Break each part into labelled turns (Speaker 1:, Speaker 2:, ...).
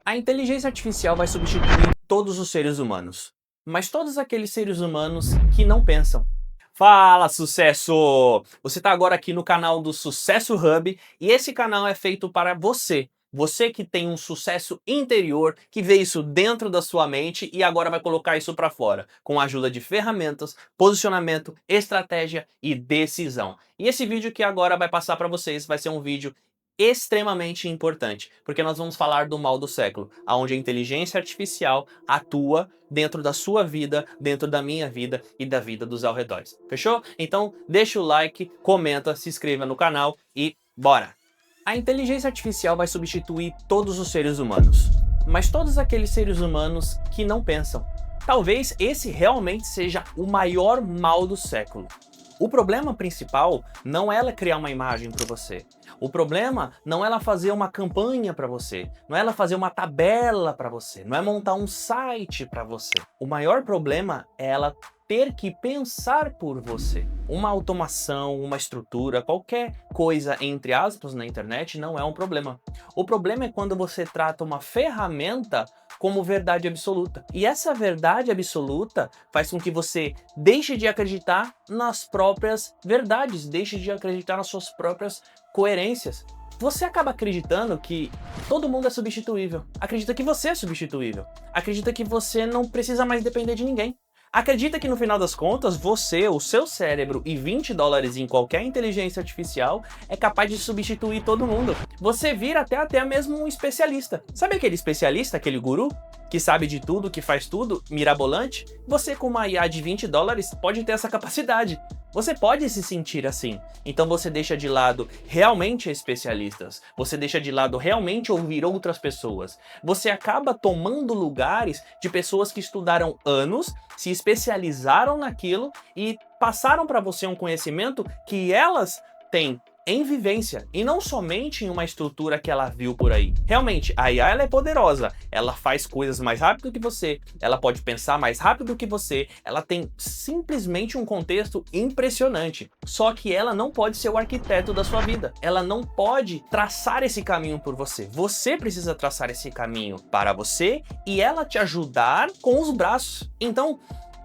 Speaker 1: A inteligência artificial vai substituir todos os seres humanos, mas todos aqueles seres humanos que não pensam. Fala, sucesso! Você está agora aqui no canal do Sucesso Hub e esse canal é feito para você. Você que tem um sucesso interior, que vê isso dentro da sua mente e agora vai colocar isso para fora, com a ajuda de ferramentas, posicionamento, estratégia e decisão. E esse vídeo que agora vai passar para vocês vai ser um vídeo extremamente importante, porque nós vamos falar do mal do século, onde a inteligência artificial atua dentro da sua vida, dentro da minha vida e da vida dos arredores. Fechou? Então deixa o like, comenta, se inscreva no canal e bora! A inteligência artificial vai substituir todos os seres humanos, mas todos aqueles seres humanos que não pensam. Talvez esse realmente seja o maior mal do século. O problema principal não é ela criar uma imagem para você. O problema não é ela fazer uma campanha para você. Não é ela fazer uma tabela para você. Não é montar um site para você. O maior problema é ela ter que pensar por você. Uma automação, uma estrutura, qualquer coisa entre aspas na internet não é um problema. O problema é quando você trata uma ferramenta como verdade absoluta. E essa verdade absoluta faz com que você deixe de acreditar nas próprias verdades, deixe de acreditar nas suas próprias coerências. Você acaba acreditando que todo mundo é substituível. Acredita que você é substituível. Acredita que você não precisa mais depender de ninguém. Acredita que no final das contas, você, o seu cérebro e $20 em qualquer inteligência artificial é capaz de substituir todo mundo. Você vira até mesmo um especialista. Sabe aquele especialista, aquele guru? Que sabe de tudo, que faz tudo, mirabolante? Você com uma IA de $20 pode ter essa capacidade. Você pode se sentir assim. Então você deixa de lado realmente especialistas. Você deixa de lado realmente ouvir outras pessoas. Você acaba tomando lugares de pessoas que estudaram anos, se especializaram naquilo e passaram para você um conhecimento que elas têm em vivência e não somente em uma estrutura que ela viu por aí. Realmente, a IA ela é poderosa, ela faz coisas mais rápido que você, ela pode pensar mais rápido que você, ela tem simplesmente um contexto impressionante. Só que ela não pode ser o arquiteto da sua vida, ela não pode traçar esse caminho por você. Você precisa traçar esse caminho para você e ela te ajudar com os braços. Então,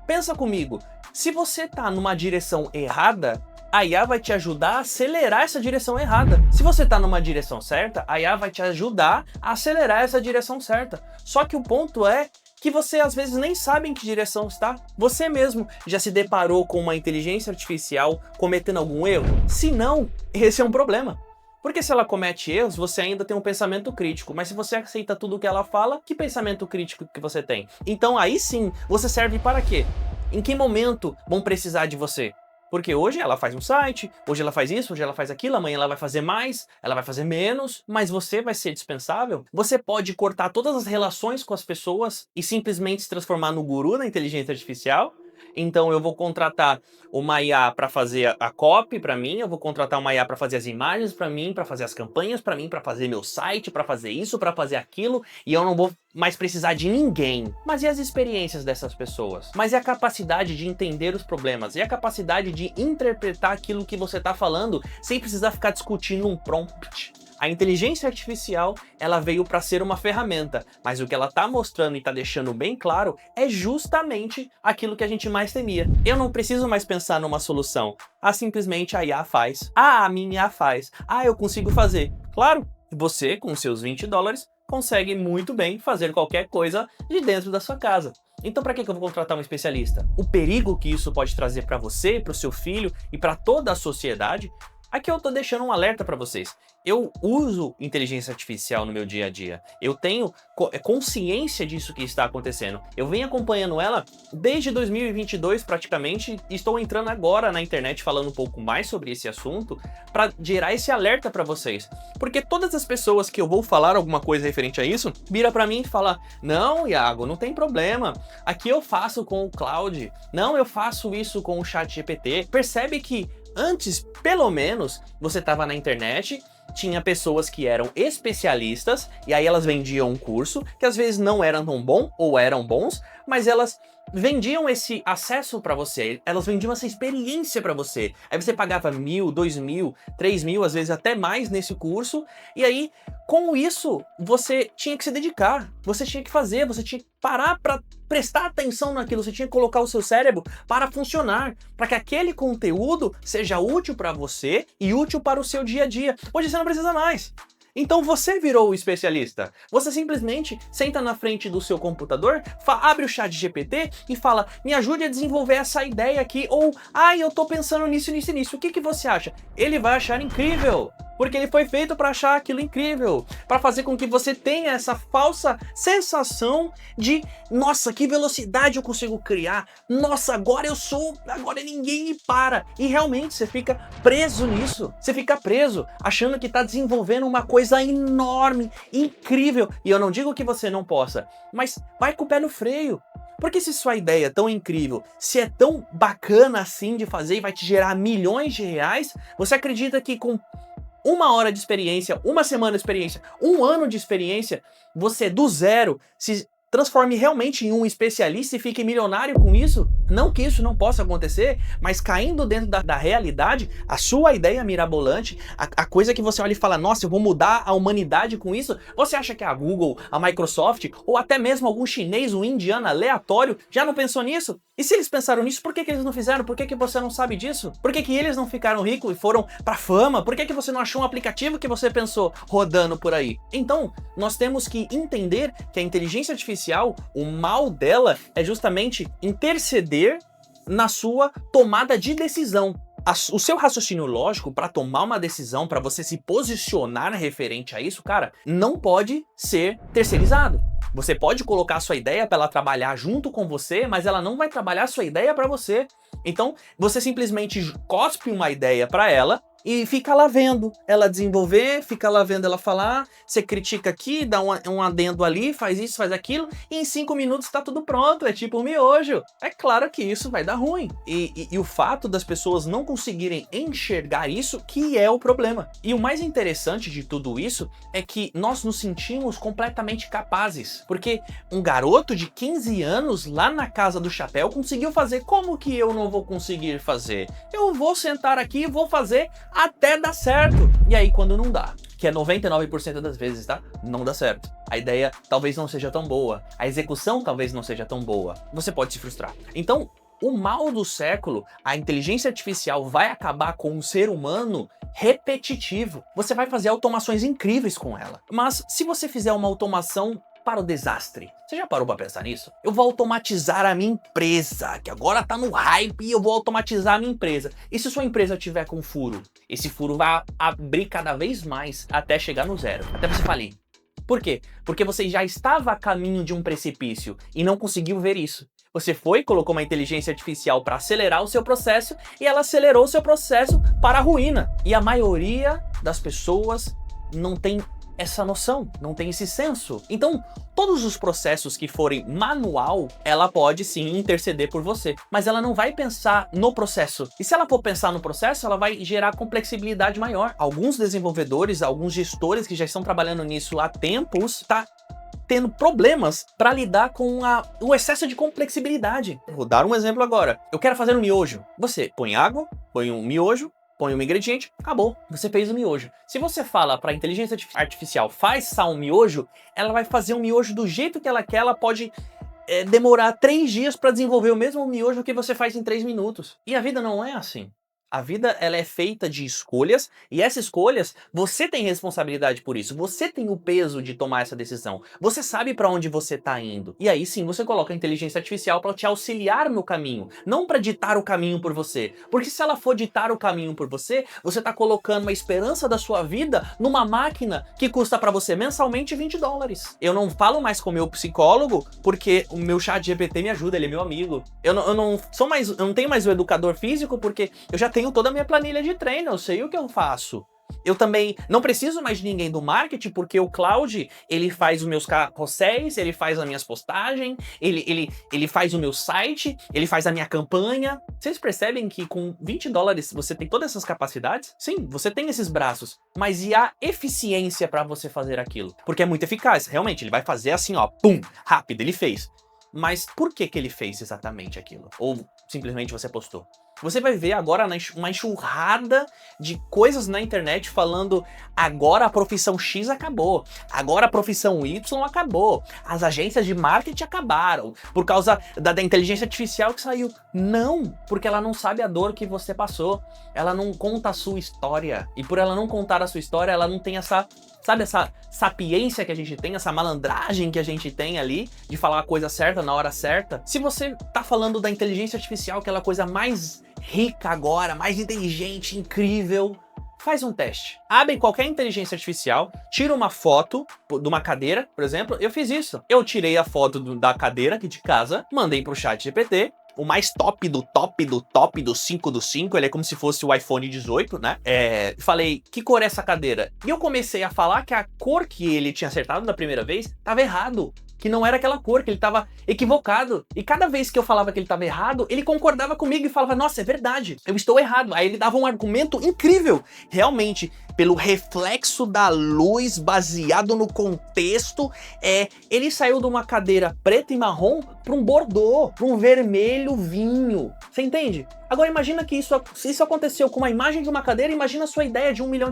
Speaker 1: pensa comigo, se você tá numa direção errada, a IA vai te ajudar a acelerar essa direção errada. Se você está numa direção certa, a IA vai te ajudar a acelerar essa direção certa. Só que o ponto é que você às vezes nem sabe em que direção está. Você mesmo já se deparou com uma inteligência artificial cometendo algum erro? Se não, esse é um problema. Porque se ela comete erros, você ainda tem um pensamento crítico. Mas se você aceita tudo o que ela fala, que pensamento crítico que você tem? Então aí sim, você serve para quê? Em que momento vão precisar de você? Porque hoje ela faz um site, hoje ela faz isso, hoje ela faz aquilo, amanhã ela vai fazer mais, ela vai fazer menos, mas você vai ser dispensável? Você pode cortar todas as relações com as pessoas e simplesmente se transformar no guru da inteligência artificial? Então eu vou contratar uma IA para fazer a copy para mim, eu vou contratar uma IA para fazer as imagens para mim, para fazer as campanhas para mim, para fazer meu site, para fazer isso, para fazer aquilo, e eu não vou mais precisar de ninguém. Mas e as experiências dessas pessoas? Mas e a capacidade de entender os problemas? E a capacidade de interpretar aquilo que você está falando sem precisar ficar discutindo um prompt? A inteligência artificial, ela veio para ser uma ferramenta, mas o que ela está mostrando e está deixando bem claro é justamente aquilo que a gente mais temia. Eu não preciso mais pensar numa solução. Simplesmente a IA faz. A minha IA faz. Eu consigo fazer. Claro, você com seus $20 consegue muito bem fazer qualquer coisa de dentro da sua casa. Então para que eu vou contratar um especialista? O perigo que isso pode trazer para você, para o seu filho e para toda a sociedade. Aqui eu tô deixando um alerta para vocês. Eu uso inteligência artificial no meu dia a dia. Eu tenho consciência disso que está acontecendo. Eu venho acompanhando ela desde 2022 praticamente e estou entrando agora na internet falando um pouco mais sobre esse assunto para gerar esse alerta para vocês. Porque todas as pessoas que eu vou falar alguma coisa referente a isso, vira para mim e fala: "Não, Iago, não tem problema. Aqui eu faço com o Cloud. Não, eu faço isso com o ChatGPT." Percebe que antes, pelo menos, você estava na internet, tinha pessoas que eram especialistas, e aí elas vendiam um curso, que às vezes não era tão bom, ou eram bons, mas elas vendiam esse acesso para você, elas vendiam essa experiência para você. Aí você pagava 1.000, 2.000, 3.000, às vezes até mais nesse curso, e aí com isso você tinha que se dedicar, você tinha que fazer, você tinha que parar para prestar atenção naquilo, você tinha que colocar o seu cérebro para funcionar, para que aquele conteúdo seja útil para você e útil para o seu dia a dia. Hoje você não precisa mais. Então você virou o especialista. Você simplesmente senta na frente do seu computador, abre o chat GPT e fala, me ajude a desenvolver essa ideia aqui, ou, eu tô pensando nisso, nisso e nisso, o que você acha? Ele vai achar incrível, porque ele foi feito para achar aquilo incrível, para fazer com que você tenha essa falsa sensação de, nossa, que velocidade eu consigo criar, nossa, agora ninguém me para. E realmente você fica preso nisso, você fica preso, achando que tá desenvolvendo uma coisa enorme, incrível. E eu não digo que você não possa, mas vai com o pé no freio. Porque se sua ideia é tão incrível, se é tão bacana assim de fazer e vai te gerar milhões de reais, você acredita que com 1 hora de experiência, 1 semana de experiência, 1 ano de experiência, você do zero se transforme realmente em um especialista e fique milionário com isso? Não que isso não possa acontecer, mas caindo dentro da realidade, a sua ideia mirabolante, a coisa que você olha e fala, nossa, eu vou mudar a humanidade com isso, você acha que a Google, a Microsoft, ou até mesmo algum chinês, um indiano aleatório, já não pensou nisso? E se eles pensaram nisso, por que eles não fizeram? Por que você não sabe disso? Por que eles não ficaram ricos e foram pra fama? Por que você não achou um aplicativo que você pensou rodando por aí? Então, nós temos que entender que a inteligência artificial, o mal dela é justamente interceder na sua tomada de decisão. O seu raciocínio lógico para tomar uma decisão, para você se posicionar referente a isso, cara, não pode ser terceirizado. Você pode colocar a sua ideia para ela trabalhar junto com você, mas ela não vai trabalhar a sua ideia para você. Então, você simplesmente cospe uma ideia para ela e fica lá vendo ela desenvolver, fica lá vendo ela falar, você critica aqui, dá um adendo ali, faz isso, faz aquilo, e em 5 minutos tá tudo pronto, é tipo um miojo. É claro que isso vai dar ruim. E o fato das pessoas não conseguirem enxergar isso que é o problema. E o mais interessante de tudo isso é que nós nos sentimos completamente capazes, porque um garoto de 15 anos lá na Casa do Chapéu conseguiu fazer, como que eu não vou conseguir fazer? Eu vou sentar aqui e vou fazer até dar certo. E aí quando não dá, que é 99% das vezes, tá? Não dá certo. A ideia talvez não seja tão boa, a execução talvez não seja tão boa. Você pode se frustrar. Então, o mal do século, a inteligência artificial vai acabar com o ser humano repetitivo. Você vai fazer automações incríveis com ela. Mas se você fizer uma automação para o desastre, você já parou para pensar nisso? Eu vou automatizar a minha empresa, que agora tá no hype, e eu vou automatizar a minha empresa. E se sua empresa tiver com furo? Esse furo vai abrir cada vez mais até chegar no zero, até você falir. Por quê? Porque você já estava a caminho de um precipício e não conseguiu ver isso. Você foi, colocou uma inteligência artificial para acelerar o seu processo e ela acelerou o seu processo para a ruína. E a maioria das pessoas não tem essa noção, não tem esse senso. Então, todos os processos que forem manual, ela pode sim interceder por você, mas ela não vai pensar no processo. E se ela for pensar no processo, ela vai gerar complexibilidade maior. Alguns desenvolvedores, alguns gestores que já estão trabalhando nisso há tempos, tá tendo problemas para lidar com o excesso de complexibilidade. Vou dar um exemplo agora. Eu quero fazer um miojo. Você põe água, põe um miojo, põe um ingrediente, acabou, você fez o miojo. Se você fala para a inteligência artificial, faz um miojo, ela vai fazer um miojo do jeito que ela quer, ela pode demorar 3 dias para desenvolver o mesmo miojo que você faz em 3 minutos. E a vida não é assim. A vida, ela é feita de escolhas, e essas escolhas, você tem responsabilidade por isso, você tem o peso de tomar essa decisão, você sabe para onde você está indo. E aí sim, você coloca a inteligência artificial para te auxiliar no caminho, não para ditar o caminho por você. Porque se ela for ditar o caminho por você, você está colocando a esperança da sua vida numa máquina que custa para você mensalmente $20. Eu não falo mais com o meu psicólogo, porque o meu chat GPT me ajuda, ele é meu amigo. Eu não tenho mais o educador físico, porque eu já tenho toda a minha planilha de treino, eu sei o que eu faço. Eu também não preciso mais de ninguém do marketing, porque o Cloud, ele faz os meus carrosséis, ele faz as minhas postagens, ele faz o meu site, ele faz a minha campanha. Vocês percebem que com $20 você tem todas essas capacidades? Sim, você tem esses braços, mas e a eficiência para você fazer aquilo? Porque é muito eficaz, realmente, ele vai fazer assim, ó, pum, rápido, ele fez. Mas por que que ele fez exatamente aquilo? Ou simplesmente você postou? Você vai ver agora uma enxurrada de coisas na internet falando agora a profissão X acabou, agora a profissão Y acabou, as agências de marketing acabaram, por causa da inteligência artificial que saiu. Não, porque ela não sabe a dor que você passou, ela não conta a sua história, e por ela não contar a sua história, ela não tem essa, sabe, essa sapiência que a gente tem, essa malandragem que a gente tem ali, de falar a coisa certa na hora certa. Se você tá falando da inteligência artificial, aquela coisa mais rica agora, mais inteligente, incrível, faz um teste. Abre qualquer inteligência artificial, tira uma foto de uma cadeira, por exemplo. Eu fiz isso. Eu tirei a foto da cadeira aqui de casa, mandei pro ChatGPT, o mais top do top do top do 5 do 5, ele é como se fosse o iPhone 18, né? Falei, que cor é essa cadeira? E eu comecei a falar que a cor que ele tinha acertado da primeira vez tava errado. Que não era aquela cor, que ele tava equivocado. E cada vez que eu falava que ele tava errado, ele concordava comigo e falava, nossa, é verdade, eu estou errado. Aí ele dava um argumento incrível. Realmente, pelo reflexo da luz, baseado no contexto, ele saiu de uma cadeira preta e marrom para um bordô, para um vermelho vinho. Você entende? Agora imagina que se isso aconteceu com uma imagem de uma cadeira, imagina a sua ideia de $1 milhão.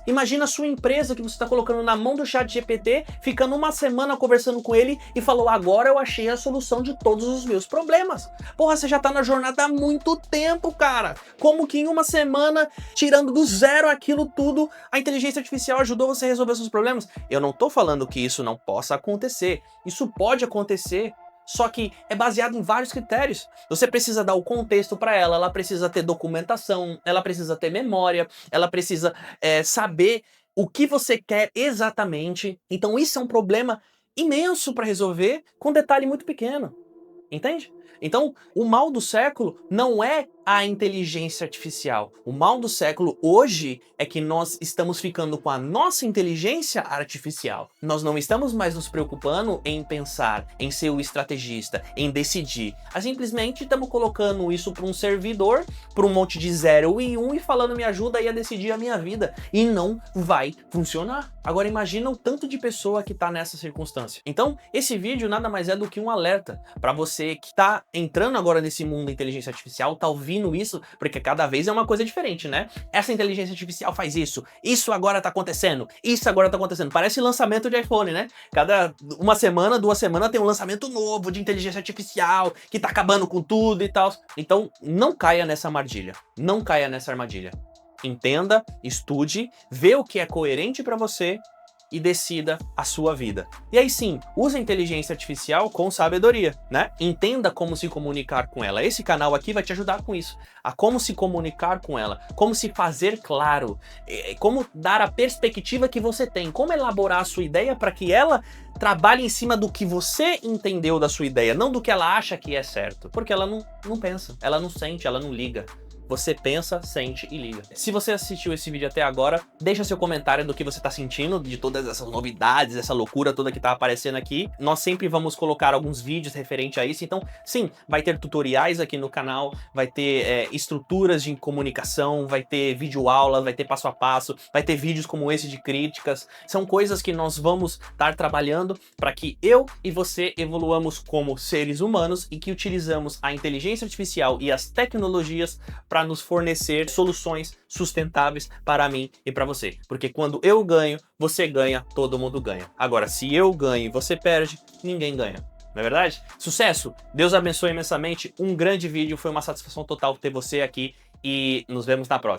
Speaker 1: Imagina a sua empresa que você está colocando na mão do ChatGPT, ficando uma semana conversando com ele e falou, agora eu achei a solução de todos os meus problemas. Porra, você já tá na jornada há muito tempo, cara. Como que em uma semana, tirando do zero aquilo tudo, a inteligência artificial ajudou você a resolver seus problemas? Eu não tô falando que isso não possa acontecer. Isso pode acontecer. Só que é baseado em vários critérios. Você precisa dar o contexto para ela precisa ter documentação, ela precisa ter memória, ela precisa saber o que você quer exatamente. Então isso é um problema imenso para resolver com um detalhe muito pequeno. Entende? Então, o mal do século não é a inteligência artificial. O mal do século hoje é que nós estamos ficando com a nossa inteligência artificial. Nós não estamos mais nos preocupando em pensar, em ser o estrategista, em decidir. Simplesmente estamos colocando isso para um servidor, para um monte de 0 e 1 e falando me ajuda aí a decidir a minha vida. E não vai funcionar. Agora imagina o tanto de pessoa que está nessa circunstância. Então, esse vídeo nada mais é do que um alerta para você que está entrando agora nesse mundo da inteligência artificial, tá ouvindo isso, porque cada vez é uma coisa diferente, né? Essa inteligência artificial faz isso agora tá acontecendo, isso agora tá acontecendo. Parece lançamento de iPhone, né? Cada uma semana, 2 semanas tem um lançamento novo de inteligência artificial, que tá acabando com tudo e tal. Então, não caia nessa armadilha. Não caia nessa armadilha. Entenda, estude, vê o que é coerente para você e decida a sua vida. E aí sim, use a inteligência artificial com sabedoria, né? Entenda como se comunicar com ela. Esse canal aqui vai te ajudar com isso, a como se comunicar com ela, como se fazer claro, como dar a perspectiva que você tem, como elaborar a sua ideia para que ela trabalhe em cima do que você entendeu da sua ideia, não do que ela acha que é certo, porque ela não pensa, ela não sente, ela não liga. Você pensa, sente e liga. Se você assistiu esse vídeo até agora, deixa seu comentário do que você tá sentindo, de todas essas novidades, essa loucura toda que tá aparecendo aqui. Nós sempre vamos colocar alguns vídeos referente a isso, então sim, vai ter tutoriais aqui no canal, vai ter estruturas de comunicação, vai ter videoaula, vai ter passo a passo, vai ter vídeos como esse de críticas. São coisas que nós vamos estar trabalhando para que eu e você evoluamos como seres humanos e que utilizamos a inteligência artificial e as tecnologias para nos fornecer soluções sustentáveis para mim e para você. Porque quando eu ganho, você ganha, todo mundo ganha. Agora, se eu ganho e você perde, ninguém ganha. Não é verdade? Sucesso! Deus abençoe imensamente. Um grande vídeo, foi uma satisfação total ter você aqui e nos vemos na próxima.